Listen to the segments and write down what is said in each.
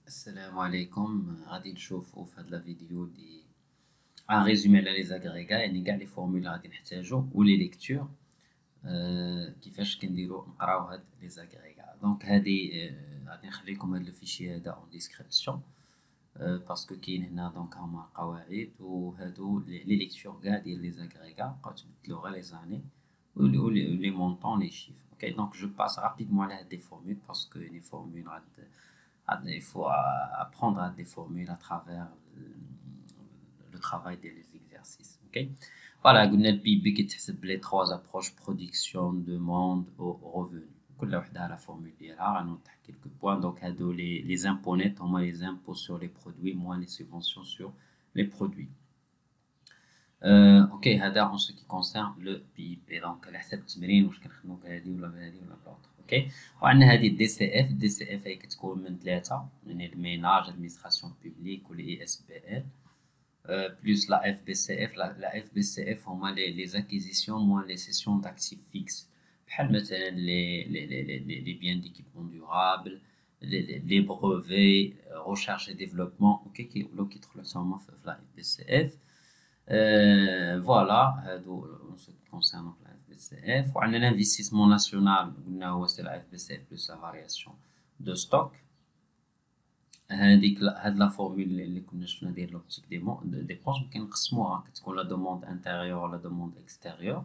السلام عليكم. غادي نشوفوا في هاد لا فيديو دي ان ريزومي على لي زاغريغا، يعني كاع لي فورمول غادي نحتاجو ولي ليكتور كيفاش كنديرو نقراو هاد لي زاغريغا. دونك هادي غادي نخليكم هاد لو فيشي هذا اون ديسكريبسيون باسكو كاين هنا دونك هما قواعد وهادو لي ليكتور كاع ديال لي زاغريغا بقاو تبدلو غير لي زاني و لي مونطون لي شيفر. اوكي دونك جو باس رابيدمون على هاد لي فورمول باسكو لي فورمول il faut apprendre à des formules à travers le travail des exercices. Ok, voilà, قلنا البي بي كيتحسب لي 3 approches production, demande au revenu. كل وحده على فورمول ديالها. غنوضح quelques points. donc هادو les impôts nets هما les impôts sur les produits moins les subventions sur les produits. ok هذا en ce qui concerne le PIB. donc على حسب التمرين واش كنخدموا بهذه ولا بهذه ولا بلوطر. اوكي وعندنا هذه الدي سي اف. دي سي اف هي كتكون من ثلاثه، يعني الميناج، ادمينستراسيون بوبليك والاي اس بي ال بلس لا اف بي سي اف. لا اف بي سي اف هما لي زاكيزيسيون موان لي سيسيون داكتيف فيكس، بحال مثلا لي بيان ديكيبمون دورابل، لي بروفي، ريشيرش اي ديفلوبمون. اوكي كيولو كيدخلوا حتى هما في لا اف بي سي اف. فوالا هادو en ce qui concerne la FBCF. وعندنا l'investissement national قلنا هو سي la FBCF plus la variation de stock. هاد لا فورمول اللي كنا شفنا ديال لوبتيك ديبونس ممكن نقسموها، كتكون لا دوموند انتيريور ولا دوموند اكستيريور.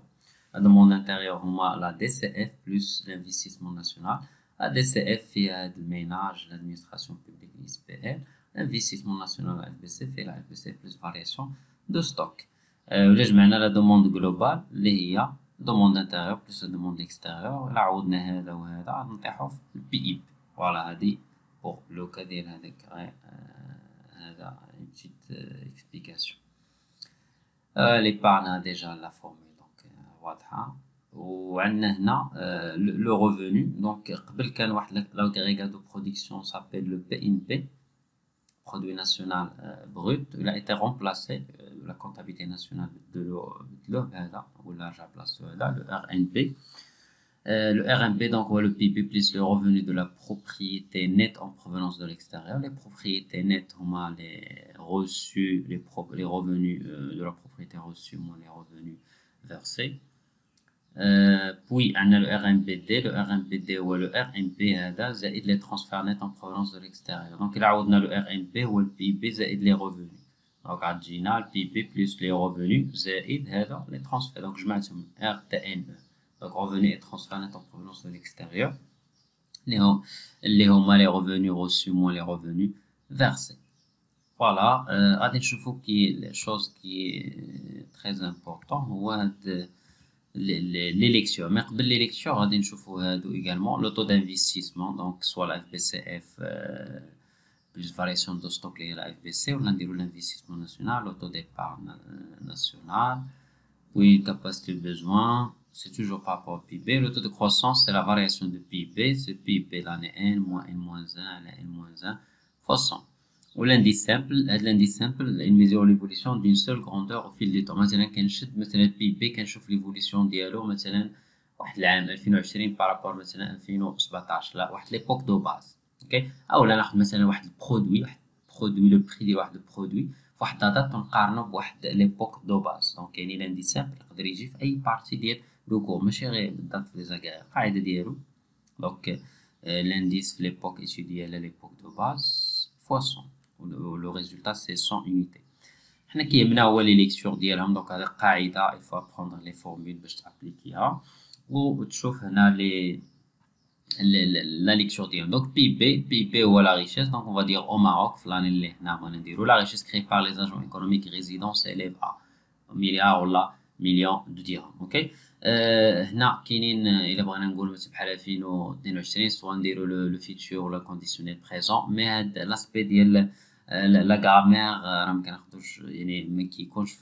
لا دوموند انتيريور هما لا دي سي اف بلس l'investissement national. لا دي سي اف فيها هاد الميناج، l'administration publique اس بي ال. l'investissement national la FBCF فيها la FBCF plus variation de stock. ولا جمعنا لا دوموند جلوبال اللي هي دوموند انتيريور بلس دوموند اكستيريور. الا عوضنا هذا وهذا نطيحو في البي اي بي. فوالا هادي بور لو كا ديال هذاك هذا اون بتيت اكسبليكاسيون. ليبارن ديجا لا فورمول دونك واضحه. وعندنا هنا لو ريفوني. دونك قبل كان واحد لاغريغا دو برودكسيون سابيل لو بي ان بي، produit national brut. Il a été remplacé, la comptabilité nationale de l'eau, ou là j'ai placé le RNB. Le RNB, donc, le PIB plus le revenu de la propriété nette en provenance de l'extérieur. Les propriétés nettes, on a les reçus, les revenus de la propriété reçue, moins les revenus versés. Puis on a le RMBD. Le RMBD ou le RMB هذا زائد les transferts nets en provenance de l'extérieur. donc il عوضنا le RMB هو le PIB زائد les revenus. donc عجينا le PIB plus les revenus زائد هذا les transferts. donc جمعتهم RTNE. donc revenus et transferts nets en provenance de l'extérieur اللي هما les revenus reçus moins les revenus versés. voilà. غادي نشوفوا كي chose qui est très important هو هاد les lectures. mais قبل les lectures غادي نشوفوا هادو également le taux d'investissement. donc soit la FBCF plus variation de stock اللي هي la FBC، ولا نديرو l'investissement national، le taux d'épargne national، puis capacité de besoin. c'est toujours par rapport au PIB. le taux de croissance c'est la variation de PIB. c'est PIB l'année N moins N-1 la N-1 fois 100. ou l'indice simple. l'indice simple il mesure l'évolution d'une seule grandeur au fil du temps. مثلا كنشد مثلا البي بي كنشوف ليفوليسيون ديالو مثلا واحد العام 2020 بارابور مثلا 2017 لا واحد ليبوك دو باز. اوكي اولا ناخذ مثلا واحد البرودوي لو بري ديال واحد البرودوي فواحد داتا تنقارنو بواحد ليبوك دو باز. دونك يعني لانديس سامبل يقدر يجي في اي بارتي ديال لو كور ماشي غير بالضبط في لي زاكار. القاعده ديالو دونك لانديس في ليبوك ايتودي على ليبوك دو باز فوا 100. le résultat c'est 100 unités. حنا كيهمنا هو لي ليكتور ديالهم. دونك هذه قاعده il faut apprendre les formules باش تابليكيها وتشوف هنا لي لا ليكتور ديالهم. دونك بي بي هو لا ريشيس. دونك on va dire au Maroc في l'année اللي هنا بغينا نديرو la richesse créée par les agents économiques résidents s'élève à مليار ولا مليون دو درهم. اوكي هنا كاينين الا بغينا نقولوا بحال 2022 سوا نديرو لو فيتور ولا كونديسيونيل بريزون. مي هاد لاسبي ديال لا غرامير راه ما كناخذوش، يعني ما كيكونش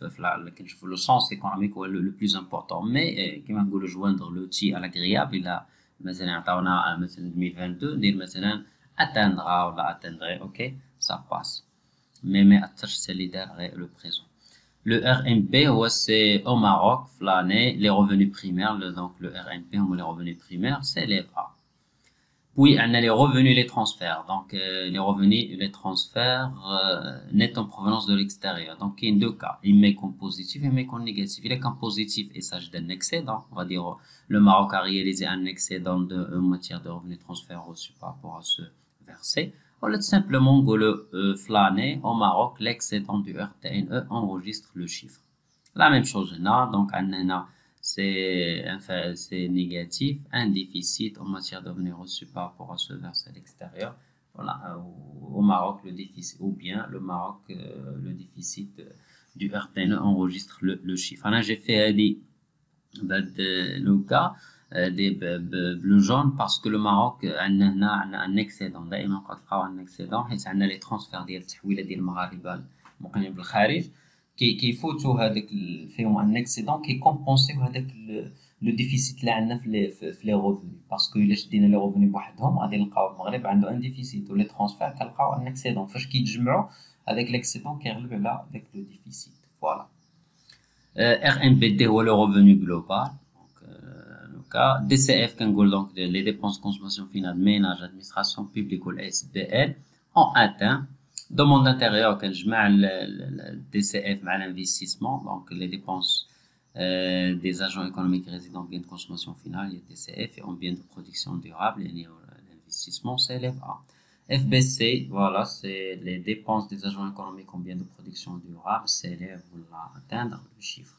كنشوفوا لو سونس ايكونوميك هو لو بلوز امبورطون. مي كيما نقولوا جواندر لوتي على غرياب. الا مثلا عطاونا مثلا 2022 ندير مثلا اتاندرا ولا اتاندري. اوكي سا باس مي ما اثرش حتى اللي دار غير لو بريزون. Le RNP, c'est au Maroc, l'année, les revenus primaires, donc le RNP, les revenus primaires, s'élève à. Oui, on a les revenus et les transferts. Donc, les revenus et les transferts nets en provenance de l'extérieur. Donc, il y a deux cas. Il met comme positif et il met comme négatif. Il est comme positif, il s'agit d'un excédent. On va dire, le Maroc a réalisé un excédent en matière de revenus transferts reçus par rapport à ce versé. On va simplement le flâner au Maroc, l'excédent du RTNE enregistre le chiffre. La même chose là. Donc, on a c'est négatif, un déficit en matière de revenus reçus par rapport à ce versé à l'extérieur. Voilà, au Maroc, le déficit, ou bien le Maroc, le déficit du RTNE enregistre le chiffre. Alors, j'ai fait le cas des bleu jaune parce que le Maroc a un excédent. دائما قد un excédent حيت عندنا les transferts ديال التحويلات ديال المغاربه المقيمين بالخارج كيفوتوا هذاك فيهم ان اكسيدون كيكومبونسيو هذاك لو ديفيسيت اللي عندنا في لي ريفوني باسكو الا شدينا لي ريفوني بوحدهم غادي نلقاو المغرب عنده ان ديفيسيت ولي ترانسفير كنلقاو ان اكسيدون فاش كيتجمعوا هذاك الاكسيدون كيغلب على داك لو ديفيسيت فوالا RMBD هو لو ريفوني جلوبال دونك DCF كنقول دونك لي ديبونس كونسوماسيون فينال ménage administration publique ou SBL ont atteint demande d'intérieur كنجمع ال DCF مع l'investissement donc les dépenses des agents économiques résidents biens de consommation finale les DCF et en biens de production durable l'investissement s'élève à FBC voilà c'est les dépenses des agents économiques en biens de production durable s'élèvent à atteindre le chiffre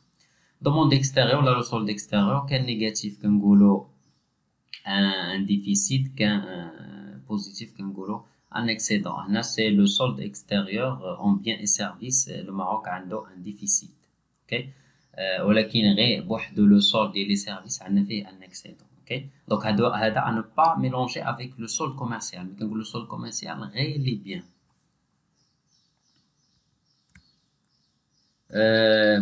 demande extérieure là le solde extérieur qu'un négatif كنقولوا un déficit qu'un positif كنقولوا un excédent. Là, c'est le solde extérieur en biens et services. Le Maroc a un déficit. Ok? ولكن غير بوحدو le solde et les services عندنا فيه un excédent. Ok? Donc هذا à ne pas mélanger avec le solde commercial. Mais quand le solde commercial غير les biens.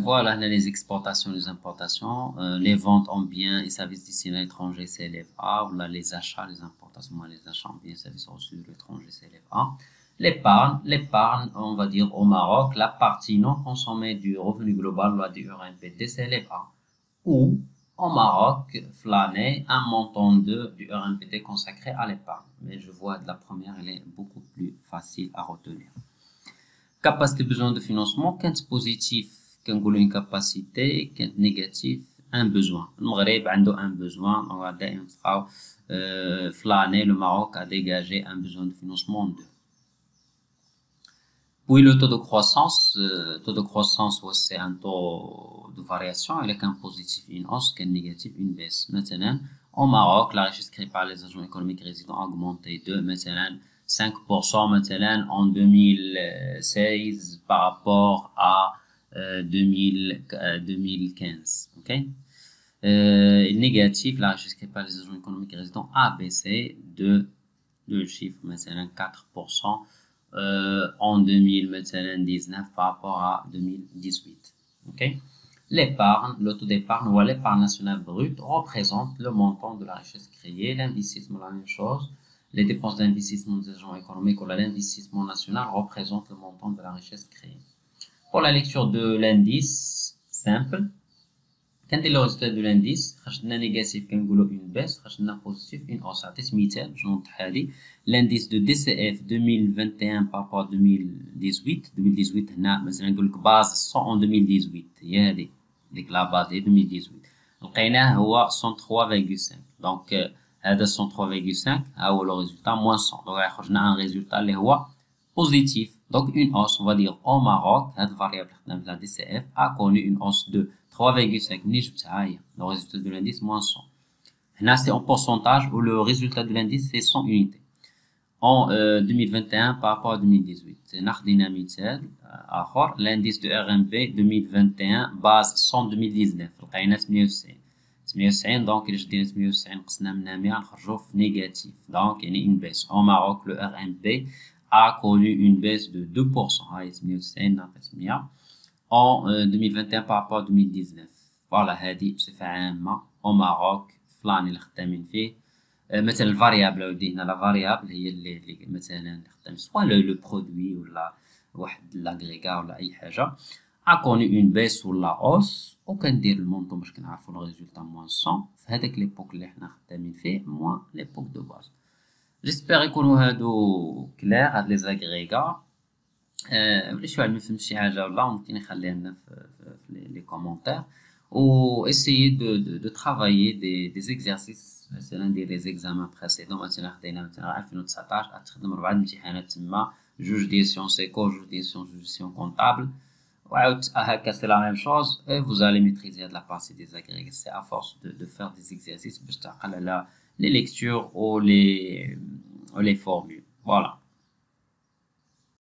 Voilà les exportations, les importations, les ventes en biens et services destinés à l'étranger s'élèvent à, voilà les achats, les importations, les achats en biens et services reçus de l'étranger s'élèvent à. L'épargne, on va dire au Maroc, la partie non consommée du revenu global, loi du RMPD s'élève à. Ou au Maroc, flâner un montant du RMPD consacré à l'épargne. Mais je vois de la première, elle est beaucoup plus facile à retenir. Capacité besoin de financement كانت positif كنقولوا une capacité كانت négatif un besoin المغرب عنده un besoin donc دائما تلقاو flâner le Maroc a dégagé un besoin de financement de puis le taux de croissance c'est un taux de variation avec un positif une hausse qu'un négatif une baisse maintenant au Maroc la richesse créée par les agents économiques résidents a augmenté de maintenant 5% maintenant en 2016 par rapport à 2015. Ok? Négatif, la richesse créée par les agents économiques résidents a baissé de chiffre maintenant 4% en 2019 par rapport à 2018. Ok? L'épargne, le taux d'épargne ou l'épargne nationale brute représente le montant de la richesse créée, l'investissement la même chose. Les dépenses d'investissement des agents économiques ou l'investissement national représentent le montant de la richesse créée. Pour la lecture de l'indice simple, quand est le résultat de l'indice, خرجنا négatif كنقولوا une baisse, خرجنا positif une hausse. عطيت مثال باش نوضح هذه. L'indice de DCF 2021 par rapport à 2018 هنا مثلا نقول لك base 100 en 2018 هي هذه ديك لا باز هي 2018 لقيناه هو 103,5 donc هذا 103,5 ها هو لو ريزولتا موان 100 دونك خرجنا ان ريزولتا اللي هو بوزيتيف دونك اون هوس اون فادير او ماروك هاد الفاريابل خدنا في لا دي سي اف ا كوني اون هوس دو 3,5 منين جبتها هي لو ريزولتا دو لانديس موان 100 هنا سي اون بورسونتاج و لو ريزولتا دو لانديس سي 100 unité en 2021 par rapport à 2018 ناخدينا مثال اخر لانديس دو ار ام بي 2021 باز 100 2019 لقينا 98 دونك إلا شدينا 98 قسنا منها 100 نخرجو في نيجاتيف دونك يعني une baisse au Maroc le RMP a connu une baisse de 2% هاي 98 ناقص 100 en 2021 par rapport à 2019 فوالا هذه بصفة عامة au Maroc فلان اللي خدامين فيه مثلا الفاريابل اودي هنا لا فاريابل هي اللي مثلا اللي خدامين سوا لو برودوي ولا واحد لاغريغا ولا اي حاجة a connu une baisse ou la hausse وكندير المونطون باش كنعرفو الريزولتا موان 100 في هذاك ليبوك اللي حنا خدامين فيه موان ليبوك دو باز J'espère يكونوا هادو كلير هاد لي زاغريغا. ولا شي واحد ما فهمش شي حاجه ولا ممكن يخليها لنا في لي كومونتير. و essayer de travailler des exercices. مثلا ندير لي زيكزامان بريسيدون، مثلا خدينا مثلا 2019 غتخدم 4 امتحانات تما، جوج ديال سيونس ايكو، جوج ديال جيستيون كونطابل، وعاود هكا سي لا ميم شوز. et vous allez maîtriser هاد لا بارتي des agrégés. c'est à force de faire des exercices باش تعقل على les lectures ou les formules. Voilà.